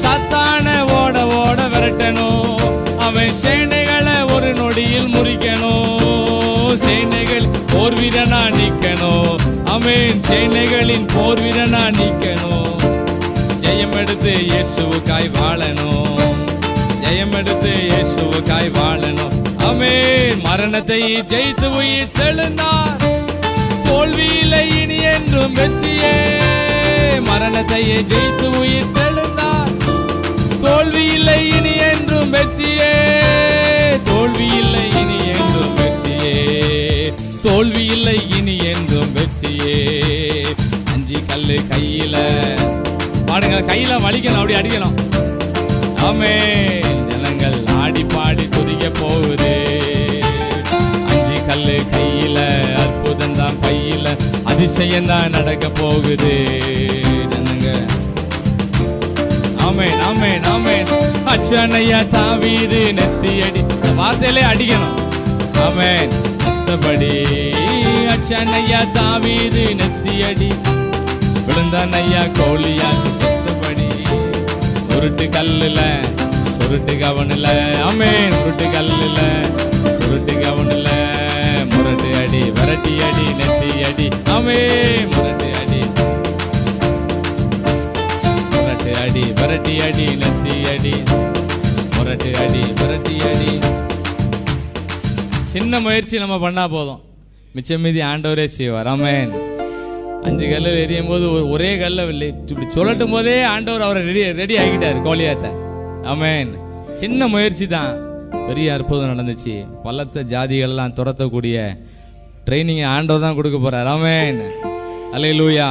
சாத்தான ஓட ஓட விரட்டணும். அவன் சேனைகளை ஒரு நொடியில் முறிக்கணும். சேனைகள் போர் வீரனா நிக்கணும். அவன் சேனைகளின் போர் வீரனா நிக்கணும். ஜெயம் எடுத்து இயேசுவுக்காய் வாழணும். ஜெயம் எடுத்து இயேசுவுக்காய் வாழணும். ஆமென். மரணத்தை ஜெயித்து உயிர் தெழுந்தார். தோல்வியில்லை இனி என்றும் வெற்றியே. மரணத்தை ஜெயித்து உயிர் தெழுந்தார். தோல்வியில்லை இனி என்றும் வெற்றியே. தோல்வியில்லை இனி என்றும் வெற்றியே. தோல்வியில்லை இனி என்றும் வெற்றியே. அஞ்சு கல்லு கையில பாடுங்க, கையில வலிக்கணும், அப்படி அடிக்கணும். ஆமென். ஜனங்கள் ஆடி பாடி துதிக்க போகுது. அஞ்சு கல்லு கையில, அற்புதம் தான் கையில, அதிசயம் தான் நடக்க போகுது. ஜனங்க ஆமென் ஆமென் ஆமென். அச்சனையா தாவீது நெத்தியடி, இந்த வார்த்தையிலே அடிக்கணும். ஆமென். சத்தபடி அச்சனையா தாவீது நெத்தியடி, விழுந்தான் ஐயா கோலியாச்சு சத்தபடி. உருட்டு கல்லுல சுருட்டு கவனில. ஆமென். உருட்டு கல்லுல சுருட்டு கவனில. முரட்டு அடி விரட்டி அடி நெத்தி அடி. ஆமென். முரட்டு அடி முரட்டு அடி விரட்டி அடி நெத்தி அடி. முரட்டு அடி விரட்டி அடி. சின்ன முயற்சி நம்ம பண்ணா போதும், மிச்சம் மீதி ஆண்டவரே செய்வார். ஆமென். அஞ்சு கல்லில் எரியும் போது ஒரே கல்ல இப்படி சொல்லட்டும் போதே ஆண்டவர் அவரை ரெடி ஆகிட்டாரு கோலியாத்த. ஆமென். சின்ன முயற்சி தான், பெரிய அற்புதம் நடந்துச்சு. பலத்த ஜாதிகள்லாம் துரத்தக்கூடிய ட்ரைனிங் ஆண்டவர் தான் கொடுக்க போறார். ஆமென். அல்லேலூயா.